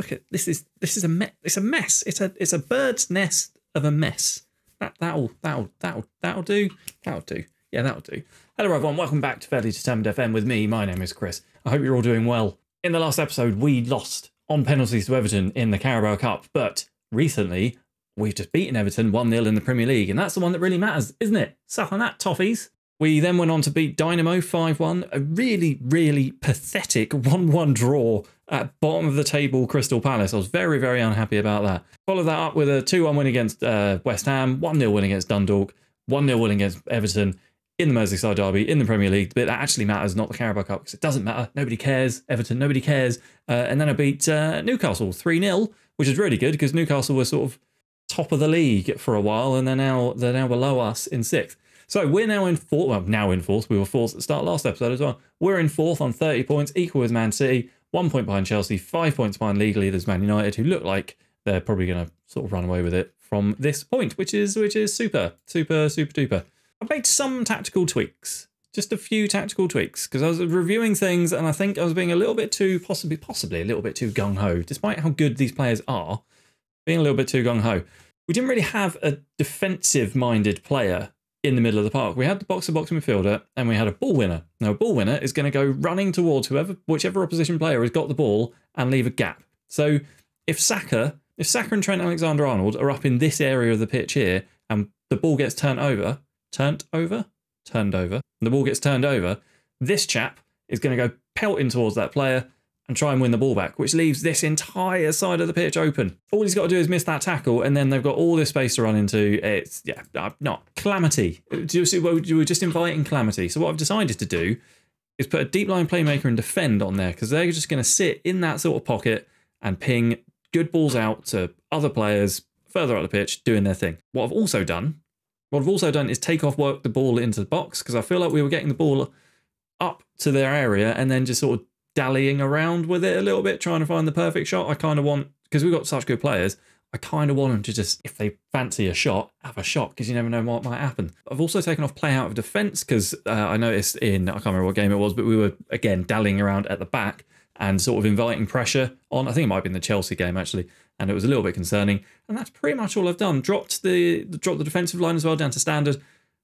Look at this is a mess. It's a mess. It's a bird's nest of a mess. That'll do. That'll do. Yeah, that'll do. Hello everyone, welcome back to Fairly Determined FM with me. My name is Chris. I hope you're all doing well. In the last episode, we lost on penalties to Everton in the Carabao Cup, but recently we've just beaten Everton 1-0 in the Premier League, and that's the one that really matters, isn't it? Suck on that, toffees. We then went on to beat Dynamo 5-1, a really, really pathetic 1-1 draw at bottom of the table Crystal Palace. I was very, very unhappy about that. Followed that up with a 2-1 win against West Ham, 1-0 win against Dundalk, 1-0 win against Everton in the Merseyside derby in the Premier League. But that actually matters, not the Carabao Cup, because it doesn't matter. Nobody cares. Everton, nobody cares. And then I beat Newcastle 3-0, which is really good because Newcastle were sort of top of the league for a while, and they're now below us in 6th. So we're now in 4th. Well, now in 4th. We were 4th at the start of last episode as well. We're in 4th on 30 points, equal with Man City, 1 point behind Chelsea, 5 points behind league leaders Man United, who look like they're probably going to sort of run away with it from this point, which is super duper. I made some tactical tweaks, just a few tactical tweaks, because I was reviewing things and I think I was being a little bit too, possibly a little bit too gung-ho, despite how good these players are, being a little bit too gung-ho. We didn't really have a defensive-minded player in the middle of the park. We had the box-to-box midfielder and we had a ball winner. Now, a ball winner is going to go running towards whichever opposition player has got the ball and leave a gap. So if Saka and Trent Alexander-Arnold are up in this area of the pitch here and the ball gets turned over, the ball gets turned over, this chap is going to go pelting towards that player and try and win the ball back, which leaves this entire side of the pitch open. All he's got to do is miss that tackle, and then they've got all this space to run into. It's, not calamity. We're just inviting calamity. So what I've decided to do is put a deep line playmaker and defend on there, because they're just going to sit in that sort of pocket and ping good balls out to other players further up the pitch doing their thing. What I've also done is take off work the ball into the box, because I feel like we were getting the ball up to their area and then just sort of dallying around with it a little bit, trying to find the perfect shot. I kind of want, because we've got such good players, I kind of want them to just, if they fancy a shot, have a shot, because you never know what might happen. I've also taken off play out of defence, because I noticed I can't remember what game it was, but we were, again, dallying around at the back and sort of inviting pressure on. I think it might have been the Chelsea game, actually, and it was a little bit concerning. And that's pretty much all I've done. Dropped the defensive line as well down to standard,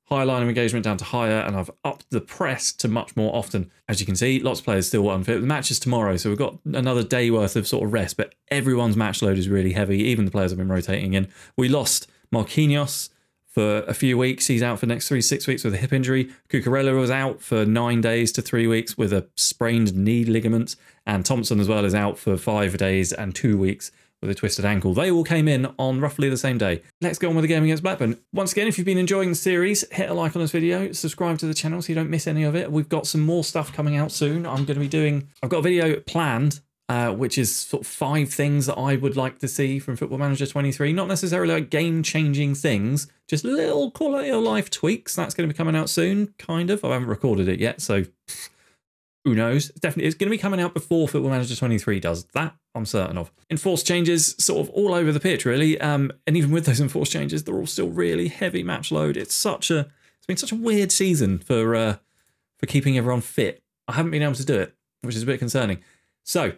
higher line of engagement down to higher, and I've upped the press to much more often. As you can see, lots of players still unfit. The match is tomorrow, so we've got another day worth of sort of rest, but everyone's match load is really heavy, even the players I've been rotating in. We lost Marquinhos for a few weeks. He's out for the next 6 weeks with a hip injury. Cucurella was out for 9 days to 3 weeks with a sprained knee ligament, and Thompson as well is out for 5 days and 2 weeks with a twisted ankle. They all came in on roughly the same day. Let's go on with the game against Blackburn. Once again, if you've been enjoying the series, hit a like on this video, subscribe to the channel so you don't miss any of it. We've got some more stuff coming out soon. I've got a video planned, which is sort of 5 things that I would like to see from Football Manager 23. Not necessarily like game-changing things, just little quality of life tweaks. That's going to be coming out soon, kind of. I haven't recorded it yet, so who knows? Definitely, it's going to be coming out before Football Manager 23 does. That I'm certain of. Enforced changes sort of all over the pitch, really. And even with those enforced changes, they're all still really heavy match load. It's been such a weird season for keeping everyone fit. I haven't been able to do it, which is a bit concerning. So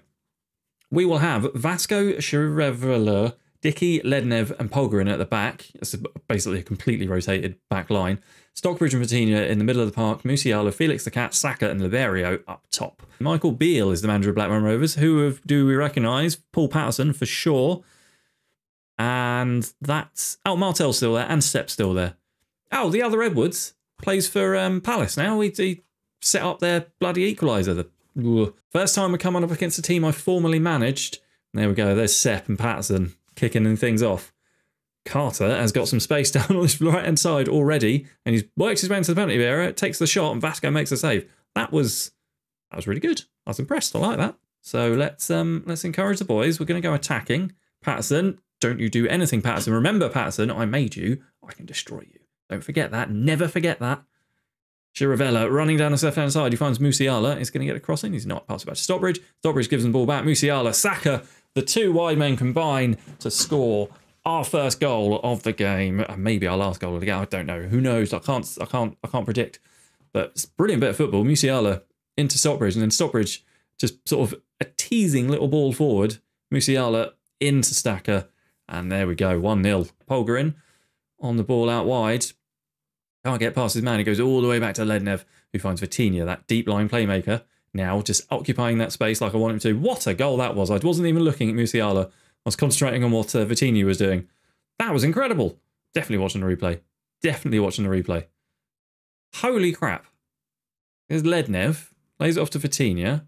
we will have Vasco, Chirivella, Dickey, Lednev and Polgarin at the back. It's basically a completely rotated back line. Stockbridge and Vitinha in the middle of the park. Musiala, Felix the Cat, Saka and Liberio up top. Michael Beale is the manager of Blackburn Rovers. Do we recognise? Paul Patterson for sure. And that's... Oh, Martel's still there and Stepp's still there. Oh, the other Edwards plays for Palace now. He set up their bloody equaliser. First time we come on up against a team I formerly managed. There we go. There's Sepp and Patterson kicking things off. Carter has got some space down on this right-hand side already, and he's worked his way into the penalty area, takes the shot, and Vasco makes a save. That was really good. I was impressed. I like that. So let's encourage the boys. We're going to go attacking. Patterson, don't you do anything, Patterson. Remember, Patterson, I made you. I can destroy you. Don't forget that. Never forget that. Chirivella running down the left-hand side. He finds Musiala. He's going to get a cross in. He's not. Passes back to Stockbridge. Stockbridge gives him the ball back. Musiala, Saka. The two wide men combine to score our first goal of the game, maybe our last goal of the game. I don't know. Who knows? I can't predict. But it's a brilliant bit of football. Musiala into Stockbridge, and then Stockbridge just sort of a teasing little ball forward Musiala into Stacker, and there we go, 1-0. Polgarin on the ball out wide. Can't get past his man. He goes all the way back to Lednev, who finds Vitinha, that deep line playmaker, now just occupying that space like I want him to. What a goal that was. I wasn't even looking at Musiala. I was concentrating on what Vitinha was doing. That was incredible. Definitely watching the replay. Definitely watching the replay. Holy crap. There's Lednev. Lays it off to Vitinha.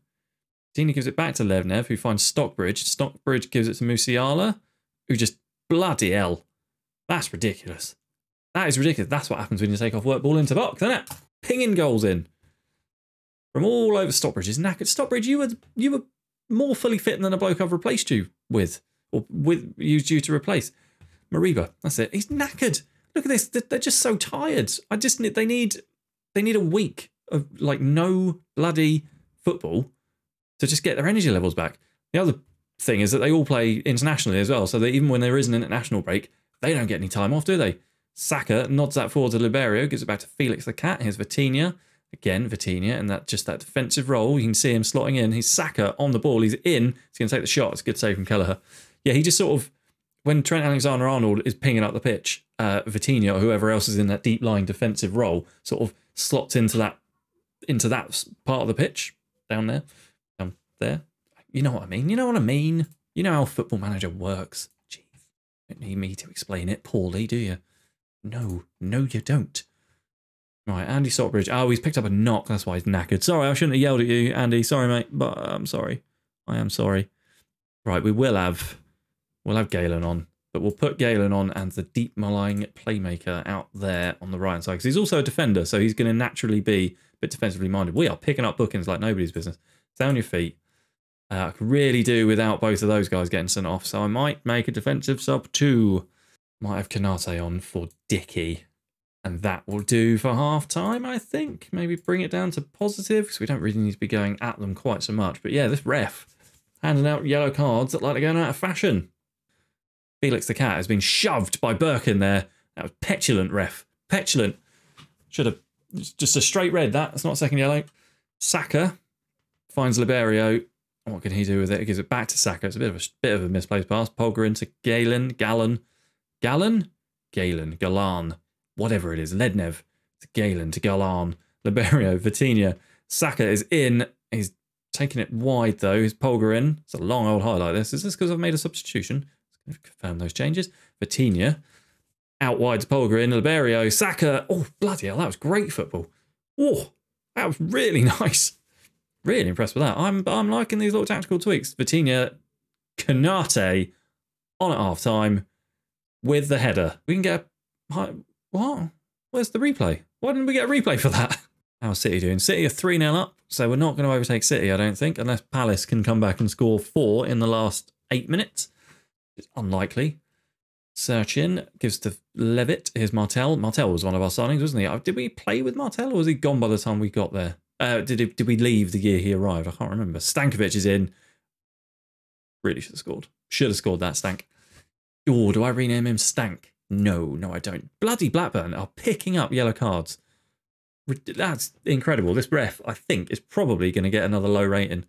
Vitinha gives it back to Lednev, who finds Stockbridge. Stockbridge gives it to Musiala, who just bloody hell. That's ridiculous. That is ridiculous. That's what happens when you take off work ball into box, isn't it? Pinging goals in. From all over. Stockbridge is knackered. Stockbridge, you were more fully fit than a bloke I've replaced you with. Or used you to replace. Mariba, that's it. He's knackered. Look at this. They're just so tired. They need a week of like no bloody football to just get their energy levels back. The other thing is that they all play internationally as well, so that even when there is an international break, they don't get any time off, do they? Saka nods that forward to Liberio, gives it back to Felix the Cat. Here's Vitinha. Again, Vitinha, and that defensive role. You can see him slotting in. He's Saka on the ball. He's in. He's going to take the shot. It's a good save from Kelleher. Yeah, he just sort of, when Trent Alexander-Arnold is pinging up the pitch, Vitinha or whoever else is in that deep line defensive role sort of slots into that part of the pitch down there. There. You know what I mean? You know what I mean? You know how Football Manager works. Jeez. You don't need me to explain it poorly, do you? No, you don't. Right, Andy Stockbridge. Oh, he's picked up a knock. That's why he's knackered. Sorry, I shouldn't have yelled at you, Andy. Sorry, mate, but I'm sorry. I am sorry. Right, we'll have Galen on, but we'll put Galen on and the deep lying playmaker out there on the right-hand side, because he's also a defender, so he's going to naturally be a bit defensively minded. We are picking up bookings like nobody's business. Stay on your feet. I could really do without both of those guys getting sent off, so I might make a defensive sub too. Might have Kanate on for Dicky, and that will do for half-time, I think. Maybe bring it down to positive, because we don't really need to be going at them quite so much. But yeah, this ref handing out yellow cards that like they're going out of fashion. Felix the Cat has been shoved by Birkin there. That was petulant, ref. Petulant. Should have just a straight red, that. That's not a second yellow. Saka finds Liberio. What can he do with it? He gives it back to Saka. It's a bit of a misplaced pass. Polgarin to Galan. Whatever it is. Lednev to Galen to Galan. Liberio, Vitinha. Saka is in. He's taking it wide though. He's Polgarin. It's a long old highlight this. Is this because I've made a substitution? Let's confirm those changes. Vitinha. Out wide to Polgarin. Liberio. Saka. Oh, bloody hell. That was great football. Oh, that was really nice. Really impressed with that. I'm liking these little tactical tweaks. Vitinha, Kanate on at half time with the header. We can get a... What? Where's the replay? Why didn't we get a replay for that? How's City doing? City are 3-0 up, so we're not going to overtake City, I don't think, unless Palace can come back and score 4 in the last 8 minutes. It's unlikely. Search-in gives to Levitt. Here's Martel. Martel was one of our signings, wasn't he? Did we play with Martel, or was he gone by the time we got there? Did we leave the year he arrived? I can't remember. Stankovic is in. Really should have scored. Should have scored that, Stank. Oh, do I rename him Stank? No, I don't. Bloody Blackburn are picking up yellow cards. That's incredible. This ref, I think, is probably going to get another low rating.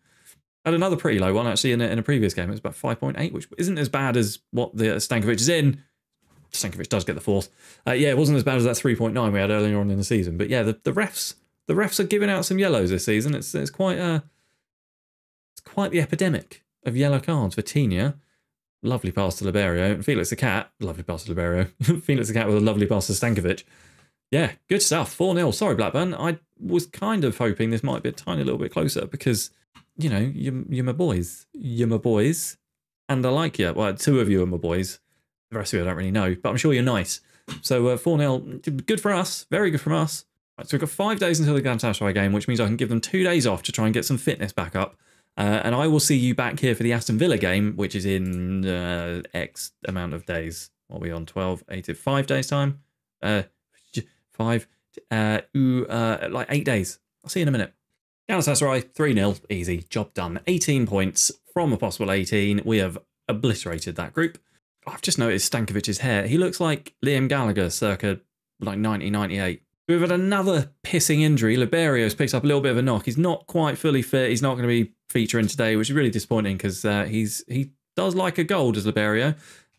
I had another pretty low one, actually, in a previous game. It was about 5.8, which isn't as bad as what the Stankovic is in. Stankovic does get the 4th. Yeah, it wasn't as bad as that 3.9 we had earlier on in the season. But yeah, the refs are giving out some yellows this season. It's quite the epidemic of yellow cards. Vitinha, lovely pass to Liberio. And Felix the Cat, lovely pass to Liberio. Felix the Cat with a lovely pass to Stankovic. Yeah, good stuff. 4-0. Sorry, Blackburn. I was kind of hoping this might be a tiny little bit closer because, you know, you're my boys. You're my boys. And I like you. Well, 2 of you are my boys. The rest of you I don't really know, but I'm sure you're nice. So 4-0, good for us. Very good from us. Right, so we've got 5 days until the Galatasaray game, which means I can give them 2 days off to try and get some fitness back up. And I will see you back here for the Aston Villa game, which is in X amount of days. What are we on? 12, 8, 5 days time? 5, like 8 days. I'll see you in a minute. Galatasaray, 3-0, easy, job done. 18 points from a possible 18. We have obliterated that group. I've just noticed Stankovic's hair. He looks like Liam Gallagher circa like 1998. We've had another pissing injury. Liberio's picked up a little bit of a knock. He's not quite fully fit. He's not going to be featuring today, which is really disappointing because he does like a goal, does Liberio.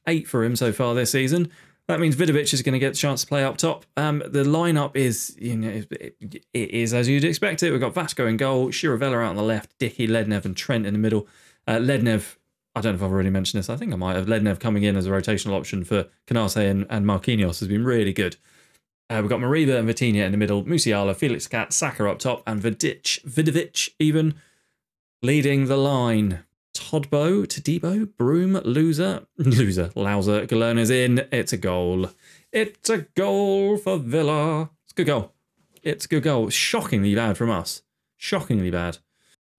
8 for him so far this season. That means Vidovic is going to get the chance to play up top. The lineup is, you know, it is as you'd expect it. We've got Vasco in goal, Chiravella out on the left, Dickey, Lednev and Trent in the middle. Lednev, I don't know if I've already mentioned this. I think I might have. Lednev coming in as a rotational option for Canate and Marquinhos has been really good. We've got Mariba and Vitinha in the middle, Musiala, Felix Cat, Saka up top, and Vidovic even leading the line. Todbo, Todibo, Broom, Louser, Galerna's in. It's a goal. It's a goal for Villa. It's a good goal. It's a good goal. Shockingly bad from us. Shockingly bad.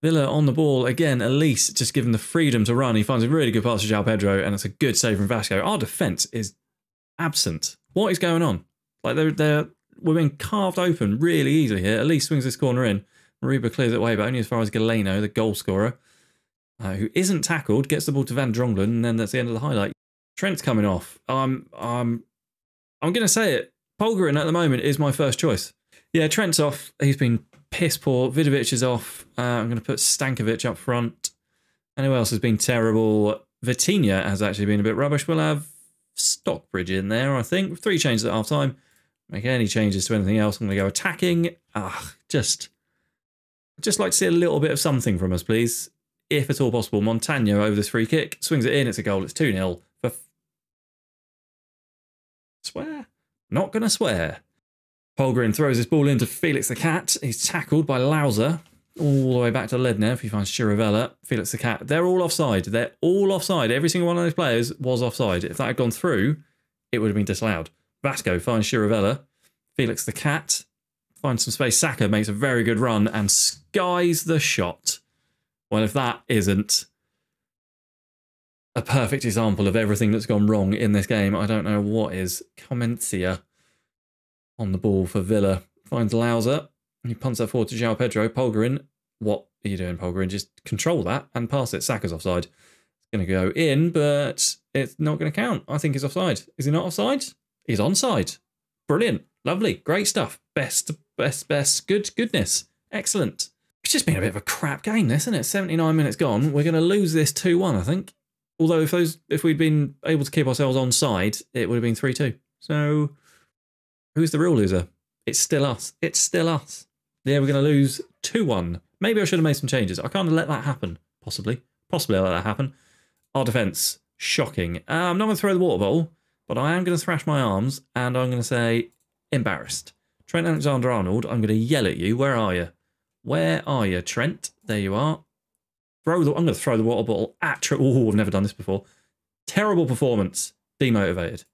Villa on the ball again. Elise just given the freedom to run. He finds a really good pass to João Pedro, and it's a good save from Vasco. Our defence is absent. What is going on? Like we're being carved open really easily here. Elise swings this corner in. Mariba clears it away, but only as far as Galeno, the goal scorer. Who isn't tackled, gets the ball to Van Drongelen, and then that's the end of the highlight. Trent's coming off. I'm going to say it. Polgarin at the moment is my first choice. Yeah, Trent's off. He's been piss poor. Vidovic is off. I'm going to put Stankovic up front. And who else has been terrible? Vitinha has actually been a bit rubbish. We'll have Stockbridge in there, I think. 3 changes at half-time. Make any changes to anything else. I'm going to go attacking. Just like to see a little bit of something from us, please. If at all possible. Montano over this free kick. Swings it in. It's a goal. It's 2-0. Swear? Not going to swear. Polgrin throws this ball into Felix the Cat. He's tackled by Louser. All the way back to Lednev. He finds Chiravella. Felix the Cat. They're all offside. They're all offside. Every single one of those players was offside. If that had gone through, it would have been disallowed. Vasco finds Chiravella. Felix the Cat finds some space. Saka makes a very good run and skies the shot. Well, if that isn't a perfect example of everything that's gone wrong in this game, I don't know what is. Comencia on the ball for Villa. Finds Louser. He punts that forward to João Pedro. Polgarin. What are you doing, Polgarin? Just control that and pass it. Saka's offside. It's going to go in, but it's not going to count. I think he's offside. Is he not offside? He's onside. Brilliant. Lovely. Great stuff. Best. Goodness. Excellent. It's just been a bit of a crap game, this, isn't it? 79 minutes gone. We're going to lose this 2-1, I think. Although if we'd been able to keep ourselves onside, it would have been 3-2. So who's the real loser? It's still us. It's still us. Yeah, we're going to lose 2-1. Maybe I should have made some changes. I can't let that happen. Possibly let that happen. Our defence, shocking. I'm not going to throw the water bowl, but I am going to thrash my arms, and I'm going to say embarrassed. Trent Alexander-Arnold, I'm going to yell at you. Where are you? Where are you, Trent? There you are. I'm going to throw the water bottle at Trent. Oh, I've never done this before. Terrible performance. Demotivated.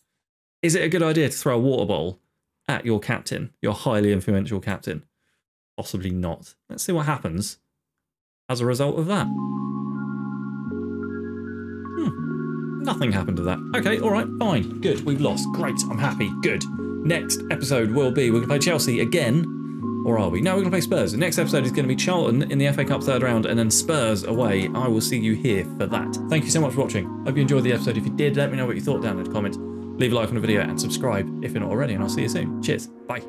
Is it a good idea to throw a water bottle at your captain, your highly influential captain? Possibly not. Let's see what happens as a result of that. Nothing happened to that. Okay, all right, fine. Good, we've lost. Great, I'm happy. Good. Next episode will be, we're going to play Chelsea again. Or are we? No, we're going to play Spurs. The next episode is going to be Charlton in the FA Cup third round and then Spurs away. I will see you here for that. Thank you so much for watching. Hope you enjoyed the episode. If you did, let me know what you thought down in the comments. Leave a like on the video and subscribe if you're not already, and I'll see you soon. Cheers. Bye.